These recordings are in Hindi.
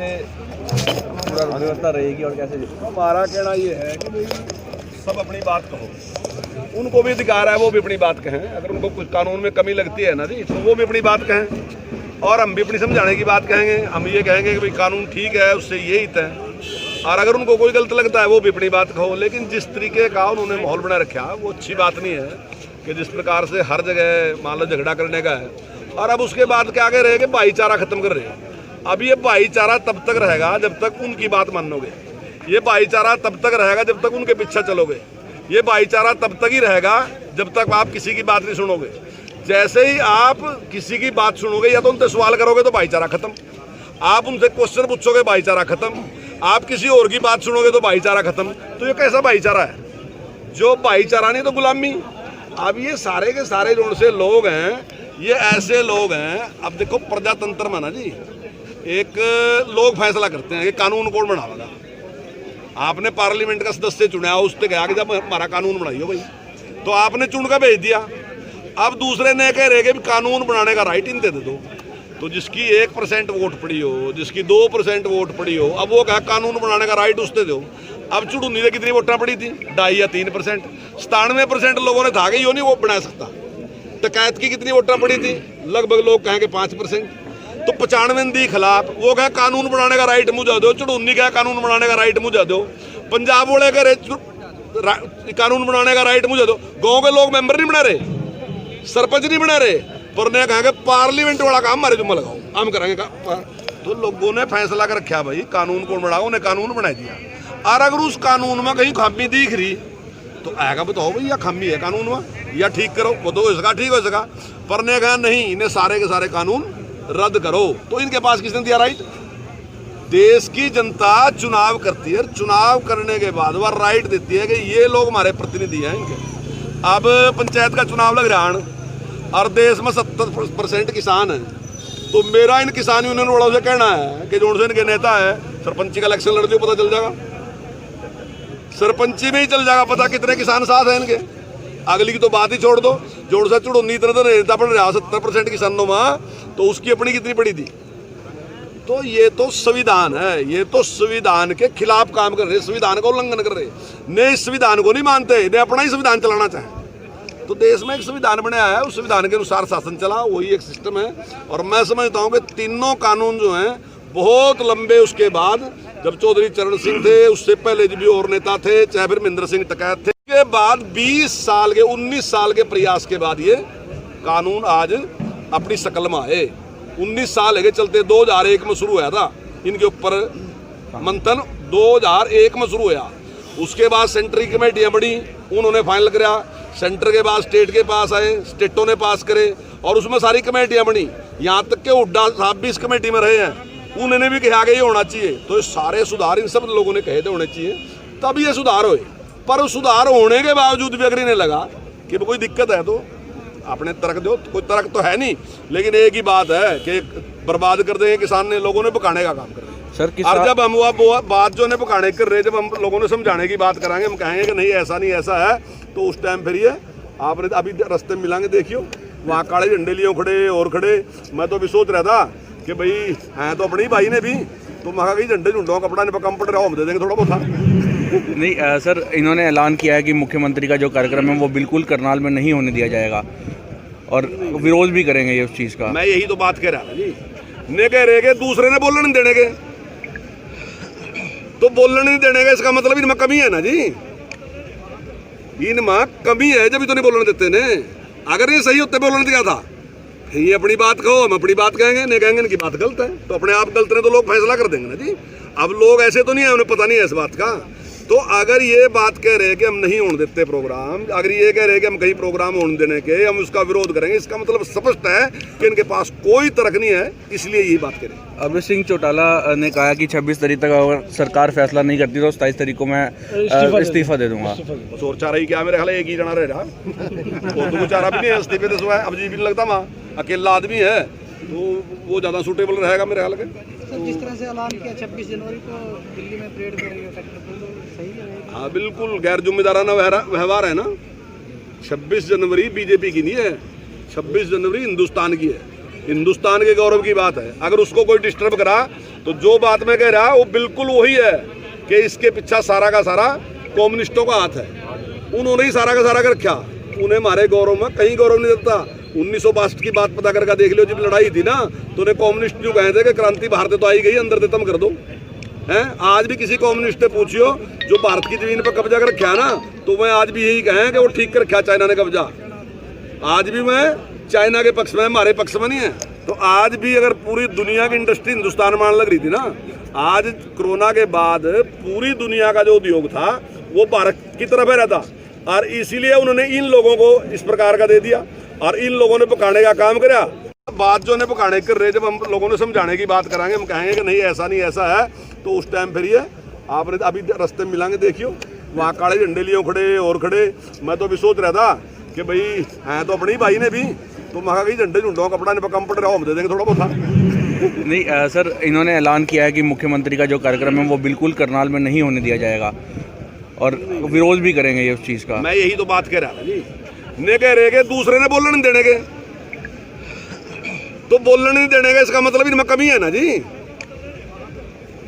कैसे पूरा व्यवस्था रहेगी और कैसे? हमारा कहना ये है कि भाई सब अपनी बात कहो, उनको भी अधिकार है वो भी अपनी बात कहें। अगर उनको कुछ कानून में कमी लगती है ना जी तो वो भी अपनी बात कहें और हम भी अपनी समझाने की बात कहेंगे। हम ये कहेंगे कि भाई कानून ठीक है, उससे ये हित है। और अगर उनको कोई गलत लगता है वो भी अपनी बात कहो। लेकिन जिस तरीके का उन्होंने माहौल बना रखा वो अच्छी बात नहीं है कि जिस प्रकार से हर जगह मान लो झगड़ा करने का है। और अब उसके बाद क्या कह रहे हैं कि भाईचारा खत्म कर रहे हैं। अब ये भाईचारा तब तक रहेगा जब तक उनकी बात मानोगे, ये भाईचारा तब तक रहेगा जब तक उनके पीछे चलोगे, ये भाईचारा तब तक ही रहेगा जब तक आप किसी की बात नहीं सुनोगे। जैसे ही आप किसी की बात सुनोगे या तो उनसे सवाल करोगे तो भाईचारा खत्म, आप उनसे क्वेश्चन पूछोगे भाईचारा खत्म, आप किसी और की बात सुनोगे तो भाईचारा खत्म। तो ये कैसा भाईचारा है? जो भाईचारा नहीं तो गुलामी। अब ये सारे के सारे जो से लोग हैं ये ऐसे लोग हैं। अब देखो प्रजातंत्र में ना जी एक लोग फैसला करते हैं कि कानून कौन बनाएगा। आपने पार्लियामेंट का सदस्य चुना, उससे कहा कि जब हमारा कानून बनाइयो भाई, तो आपने चुन कर भेज दिया। अब दूसरे ने कह रहे कि कानून बनाने का राइट इनसे दे दो। तो जिसकी 1% वोट पड़ी हो, जिसकी 2% वोट पड़ी हो, अब वो कहा कानून बनाने का राइट उससे दो। अब चुड़ूनी ने कितनी वोटें पड़ी थी? 2.5 या 3%। 97% लोगों ने था कि यो नहीं वो बना सकता। टकैत की कितनी वोटें पड़ी थी? लगभग लोग कहेंगे 5%। तो 95 दी खिलाफ, वो कहे कानून बनाने का राइट मुझे दो। चुड़ूनी कहे कानून बनाने का राइट मुझे दो। पंजाब वाले कह रहे कानून बनाने का राइट मुझे दो। गांव के लोग मेंबर नहीं बना रहे, सरपंच नहीं बना रहे, पर ने कहा पार्लियामेंट वाला काम हमारे जुम्मा लगाओ, हम करेंगे का। तो लोगों ने फैसला कर रखा भाई कानून कौन बनाओ, उन्हें कानून बना दिया। और अगर उस कानून में कहीं खामी दिख रही तो आएगा बताओ भाई या खामी है कानून में या ठीक करो, वो तो हो सका ठीक हो सका। पर ने कहा नहीं, इन्हें सारे के सारे कानून रद्द करो। तो इनके पास किसने दिया राइट? देश की जनता चुनाव करती है, चुनाव करने के बाद वह राइट देती है कि ये लोग हमारे प्रतिनिधि हैं इनके। अब पंचायत का चुनाव लग रहा है और देश में 70% किसान हैं। तो मेरा इन किसान यूनियन वालों से कहना है कि जो इनके नेता है सरपंची का इलेक्शन लड़ दो, पता चल जाएगा। सरपंची में ही चल जाएगा पता कितने किसान साथ हैं इनके। अगली की तो बात ही छोड़ दो। जोड़ से चुड़ोनी तरह नेता बन रहा 70% किसानों में, तो उसकी अपनी कितनी पड़ी थी? तो ये तो संविधान है, ये तो संविधान के खिलाफ काम कर रहे, संविधान का उल्लंघन कर रहे। ने इस संविधान को नहीं मानते, ने अपना ही संविधान चलाना चाहे। तो देश में एक संविधान बनाया है, उस संविधान के अनुसार शासन चला, वही एक सिस्टम है। और मैं समझता हूँ कि तीनों कानून जो हैं बहुत लंबे, उसके बाद जब चौधरी चरण सिंह थे, उससे पहले जो भी और नेता थे, चाहे फिर महेंद्र सिंह टकैत थे, के बाद 20 साल के 19 साल के प्रयास के बाद ये कानून आज अपनी शक्ल में आए। 19 साल है चलते। 2001 में शुरू हुआ था इनके ऊपर मंथन, 2001 में शुरू हुआ। उसके बाद सेंटर की कमेटियां बड़ी, उन्होंने फाइनल कराया। सेंटर के बाद स्टेट के पास आए, स्टेटों ने पास करे और उसमें सारी कमेटियां बनी। यहाँ तक के हुड्डा साहब भी इस कमेटी में रहे हैं, उन्होंने भी कहा कि ये होना चाहिए। तो ये सारे सुधार इन सब लोगों ने कहे थे होने चाहिए, तब ये सुधार हुए। पर सुधार होने के बावजूद भी अगर इन्हें लगा कि कोई दिक्कत है तो अपने तर्क दो। कोई तर्क तो है नहीं, लेकिन एक ही बात है कि बर्बाद कर देंगे किसान ने, लोगों ने पकाने का काम कर रहे हैं सर। और जब हम वो बात जो ने पकाने कर रहे, जब हम लोगों ने समझाने की बात कराएंगे, हम कहेंगे कि नहीं ऐसा नहीं ऐसा है, तो उस टाइम फिर ये आपने अभी रास्ते में मिलांगे, देखियो वहाँ काले झंडे लिए खड़े और खड़े। मैं तो अभी सोच रहा था कि भाई हैं तो अपने ही भाई ने भी, तो मैं कहीं झंडे झुंडों कपड़ा नहीं कम पड़ रहा, हम दे देंगे थोड़ा बहुत। नहीं सर, इन्होंने ऐलान किया है कि मुख्यमंत्री का जो कार्यक्रम है वो बिल्कुल करनाल में नहीं होने दिया जाएगा और विरोध भी करेंगे ये उस चीज़ का। मैं यही तो बात कह रहा था जी। ने कह रहे कि दूसरे ने बोलने नहीं देने के, तो बोलने नहीं देने का इसका मतलब इनमें कमी है ना जी, इनमें कमी है जब तो नहीं बोलने देते ने। अगर ये सही होते बोलने दिया था, ये अपनी बात कहो, हम अपनी बात कहेंगे, नहीं कहेंगे इनकी बात गलत है, तो अपने आप गलत ने तो लोग फैसला कर देंगे ना जी। अब लोग ऐसे तो नहीं है, उन्हें पता नहीं है इस बात का। तो अगर ये बात कह रहे हैं कि हम नहीं होने देते प्रोग्राम, अगर ये कह रहे हैं कि हम कहीं प्रोग्राम होने देने के हम उसका विरोध करेंगे, इसका मतलब स्पष्ट है कि इनके पास कोई तर्क नहीं है, इसलिए यही बात करें। अभय सिंह चौटाला ने कहा कि 26 तारीख तक अगर सरकार फैसला नहीं करती तो 27 तारीख को मैं इस्तीफा दे दूंगा। सोच चाह रही क्या मेरे ख्याल एक ही जना रह रहा, तो चारा भी नहीं है इस्तीफे तो सुबह। अब जी भी लगता वहाँ अकेला आदमी है तो वो ज़्यादा सूटेबल रहेगा मेरे ख्याल के। जिस तरह से ऐलान किया 26 जनवरी को दिल्ली में परेड करेंगे, सही है? हाँ बिल्कुल गैर जिम्मेदाराना व्यवहार है ना। 26 जनवरी बीजेपी की नहीं है, 26 जनवरी हिंदुस्तान की है, हिंदुस्तान के गौरव की बात है। अगर उसको कोई डिस्टर्ब करा तो जो बात मैं कह रहा वो बिल्कुल वही है कि इसके पीछे सारा का सारा कम्युनिस्टों का हाथ है। उन्होंने ही सारा का सारा कर रखा। उन्हें हमारे गौरव में कहीं गौरव नहीं देता। 1962 की बात पता करके देख लो, जब लड़ाई थी ना तो उन्हें कम्युनिस्ट जो कहे थे कि क्रांति बाहर से तो आई गई, अंदर से तुम कर दो हैं। आज भी किसी कम्युनिस्ट से पूछियो जो भारत की जमीन पर कब्जा कर रखा है ना, तो मैं आज भी यही कहें कि वो ठीक कर रखा चाइना ने कब्जा। आज भी मैं चाइना के पक्ष में, हमारे पक्ष में नहीं है। तो आज भी अगर पूरी दुनिया की इंडस्ट्री हिंदुस्तान में आने लग रही थी ना, आज कोरोना के बाद पूरी दुनिया का जो उद्योग था वो भारत की तरफ है रहता, और इसीलिए उन्होंने इन लोगों को इस प्रकार का दे दिया और इन लोगों ने पकाने का काम करा। बात जो ने पकाने कर रहे, जब हम लोगों ने समझाने की बात कराएंगे, हम कहेंगे कि नहीं ऐसा नहीं ऐसा है, तो उस टाइम फिर ये आपने अभी रास्ते में मिलांगे, देखियो वहाँ काले झंडे लिए खड़े और खड़े। मैं तो अभी सोच रहा था कि भाई हैं तो अपने ही भाई ने भी, तो मैं कहीं झंडे झुंडों कपड़ा नहीं कम पड़ रहा, हम दे देंगे थोड़ा बहुत। नहीं सर, इन्होंने ऐलान किया है कि मुख्यमंत्री का जो कार्यक्रम है वो बिल्कुल करनाल में नहीं होने दिया जाएगा और विरोध भी करेंगे ये उस चीज़ का। मैं यही तो बात कह रहा था जी, ने कह रहे कि दूसरे ने बोलने नहीं देने के, तो बोलने नहीं देने का इसका मतलब इनमें कमी है ना जी,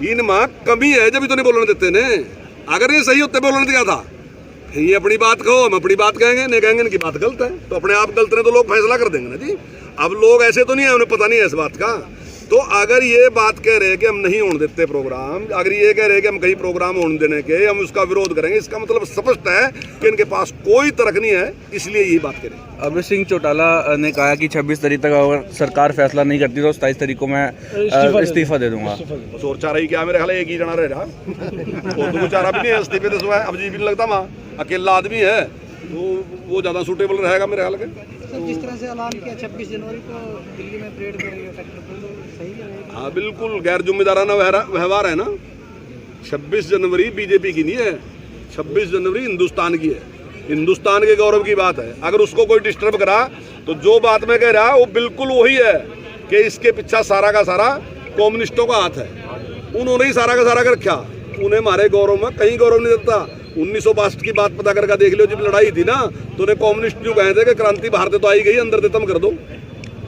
इनमें कमी है जब तो नहीं बोलने देते ने। अगर ये सही होते बोलने दिया था, ये अपनी बात कहो, हम अपनी बात कहेंगे, नहीं कहेंगे इनकी बात गलत है, तो अपने आप गलत है तो लोग फैसला कर देंगे ना जी। अब लोग ऐसे तो नहीं है, उन्हें पता नहीं है इस बात का। तो अगर ये बात कह रहे हैं कि हम नहीं होने देते प्रोग्राम, अगर ये कह रहे हैं कि हम कहीं प्रोग्राम होने देने के हम उसका विरोध करेंगे, इसका मतलब स्पष्ट है कि इनके पास कोई तर्क नहीं है, इसलिए यही बात करें। अभय सिंह चौटाला ने कहा कि 26 तारीख तक अगर सरकार फैसला नहीं करती तो 27 तारीख को मैं इस्तीफा दे दूंगा। सोच चाह रही क्या मेरे ख्याल एक ही जना रह रहा, तो चारा भी नहीं है इस्तीफे तो सुबह। अब जी भी नहीं लगता, वहाँ अकेला आदमी है तो वो ज़्यादा सूटेबल रहेगा मेरे ख्याल के। सर जिस तरह से ऐलान किया 26 जनवरी को दिल्ली में परेड करेंगे ट्रैक्टर, तो सही है? हाँ बिल्कुल गैर जिम्मेदाराना व्यवहार है ना। 26 जनवरी बीजेपी की नहीं है, 26 जनवरी हिंदुस्तान की है, हिंदुस्तान के गौरव की बात है। अगर उसको कोई डिस्टर्ब करा तो जो बात मैं कह रहा वो बिल्कुल वही है कि इसके पीछे सारा का सारा कम्युनिस्टों का हाथ है। उन्होंने ही सारा का सारा कर रखा। उन्हें हमारे गौरव में कहीं गौरव नहीं देता। 1962 की बात पता करके देख लो, जब लड़ाई थी ना तो उन्हें कम्युनिस्ट जो कहे थे कि क्रांति बाहर से तो आई गई, अंदर से तुम कर दो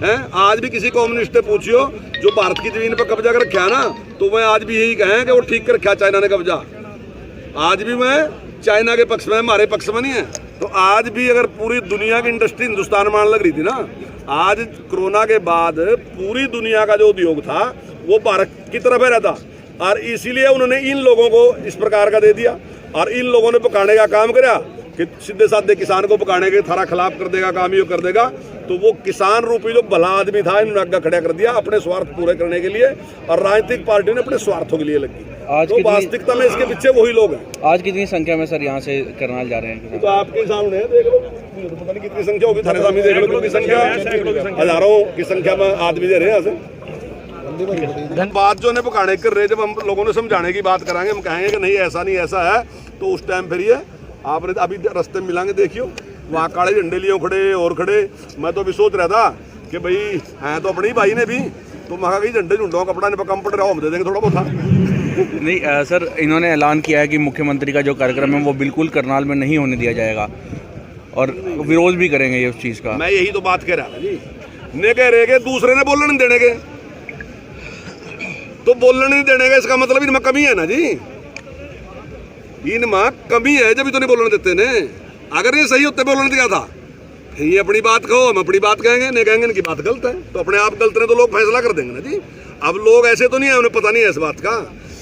हैं। आज भी किसी कम्युनिस्ट से पूछियो जो भारत की जमीन पर कब्जा कर रखा है ना, तो मैं आज भी यही कहें कि वो ठीक कर रखा चाइना ने कब्जा। आज भी मैं चाइना के पक्ष में, हमारे पक्ष में नहीं है। तो आज भी अगर पूरी दुनिया की इंडस्ट्री हिंदुस्तान में आने लग रही थी ना, आज कोरोना के बाद पूरी दुनिया का जो उद्योग था वो भारत की तरफ है रहता, और इसीलिए उन्होंने इन लोगों को इस प्रकार का दे दिया और इन लोगों ने पकाने का काम करा कि सीधे साधे किसान को पकाने के थारा खिलाफ कर देगा, काम ये कर देगा। तो वो किसान रूपी जो भला आदमी था, इन्होंने आगे खड़ा कर दिया अपने स्वार्थ पूरे करने के लिए, और राजनीतिक पार्टी ने अपने स्वार्थों के लिए लगी। आज तो वास्तविकता में इसके पीछे वही लोग हैं। आज कितनी संख्या में सर यहाँ से करनाल जा रहे हैं? तो आपके सामने है, देख लो, मुझे तो पता नहीं कितनी संख्या होगी, थारे सामने देख लो कितनी संख्या, हजारों की संख्या में आदमी दे रहे हैं यहाँ से। बात जो ने पकाने कर रहे, जब हम लोगों ने समझाने की बात कराएंगे, हम कहेंगे कि नहीं ऐसा नहीं ऐसा है, तो उस टाइम फिर ये आपने अभी रास्ते में मिलांगे, देखियो वहाँ काले झंडे लिए खड़े और खड़े। मैं तो अभी सोच रहा था कि भाई हैं तो अपने ही भाई ने भी, तो मैं कहीं झंडे झुंडों कपड़ा नहीं कम पड़ रहा, हम दे देंगे थोड़ा बहुत। नहीं सर, इन्होंने ऐलान किया है कि मुख्यमंत्री का जो कार्यक्रम है वो बिल्कुल करनाल में नहीं होने दिया जाएगा और विरोध भी करेंगे ये उस चीज़ का। मैं यही तो बात कह रहा था जी, ने कह रहे कि दूसरे ने बोलने नहीं देने के, तो बोलने नहीं देने का इसका मतलब इनमें कमी है ना जी, इनमें कमी है जब तो नहीं बोलने देते ने। अगर ये सही होते बोलने दिया था, ये अपनी बात कहो, हम अपनी बात कहेंगे, नहीं कहेंगे इनकी बात गलत है, तो अपने आप गलत है तो लोग फैसला कर देंगे ना जी। अब लोग ऐसे तो नहीं है, उन्हें पता नहीं है इस बात का।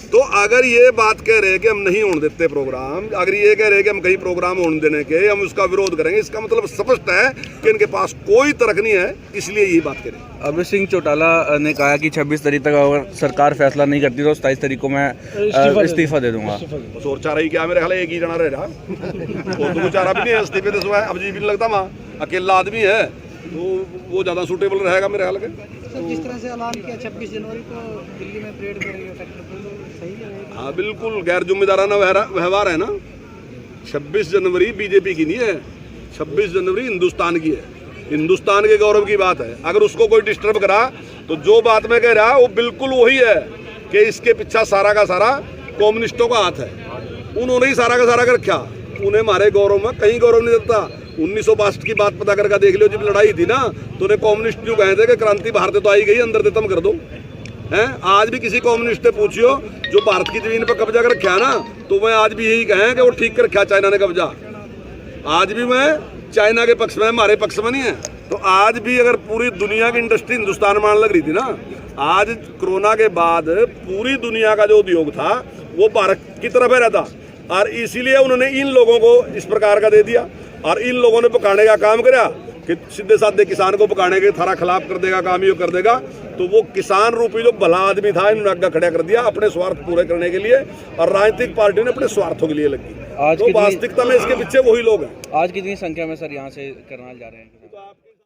तो अगर ये बात कह रहे हैं कि हम नहीं होने देते प्रोग्राम, अगर ये कह रहे हैं कि हम कहीं प्रोग्राम होने देने के हम उसका विरोध करेंगे, इसका मतलब स्पष्ट है कि इनके पास कोई तर्क नहीं है, इसलिए यही बात करें। अभय सिंह चौटाला ने कहा कि 26 तारीख तक अगर सरकार फैसला नहीं करती तो 27 तारीख को मैं इस्तीफा दे दूंगा। सोच चाह रही क्या मेरे ख्याल एक ही जना रह रहा, तो चारा भी नहीं है इस्तीफे तो सुबह। अब जी भी नहीं लगता, वहाँ अकेला आदमी है तो वो ज़्यादा सूटेबल रहेगा मेरे ख्याल के। सर जिस तरह से ऐलान किया 26 जनवरी को दिल्ली में परेड करेंगे ट्रैक्टर, तो सही है? हाँ बिल्कुल गैर जिम्मेदाराना व्यवहार है ना। 26 जनवरी बीजेपी की नहीं है, 26 जनवरी हिंदुस्तान की है, हिंदुस्तान के गौरव की बात है। अगर उसको कोई डिस्टर्ब करा तो जो बात मैं कह रहा वो बिल्कुल वही है कि इसके पीछे सारा का सारा कम्युनिस्टों का हाथ है। उन्होंने ही सारा का सारा कर रखा। उन्हें हमारे गौरव में कहीं गौरव नहीं देता। 1962 की बात पता करके देख लो, जब लड़ाई थी ना तो उन्हें कम्युनिस्ट जो कहे थे कि क्रांति बाहर से तो आई गई, अंदर से तुम कर दो हैं। आज भी किसी कम्युनिस्ट से पूछियो जो भारत की जमीन पर कब्जा कर रखा है ना, तो मैं आज भी यही कहें कि वो ठीक कर रखा चाइना ने कब्जा। आज भी मैं चाइना के पक्ष में, हमारे पक्ष में नहीं है। तो आज भी अगर पूरी दुनिया की इंडस्ट्री हिंदुस्तान में आने लग रही थी ना, आज कोरोना के बाद पूरी दुनिया का जो उद्योग था वो भारत की तरफ है रहता, और इसीलिए उन्होंने इन लोगों को इस प्रकार का दे दिया। और इन लोगों ने पकाने का काम करा कि सीधे साधे किसान को पकाने के थारा खिलाफ कर देगा, काम ये कर देगा। तो वो किसान रूपी जो भला आदमी था, इन्होंने आगे खड़ा कर दिया अपने स्वार्थ पूरे करने के लिए, और राजनीतिक पार्टी ने अपने स्वार्थों के लिए लगी। आज तो वास्तविकता में इसके पीछे वही लोग हैं। आज कितनी संख्या में सर यहाँ से करनाल जा रहे हैं?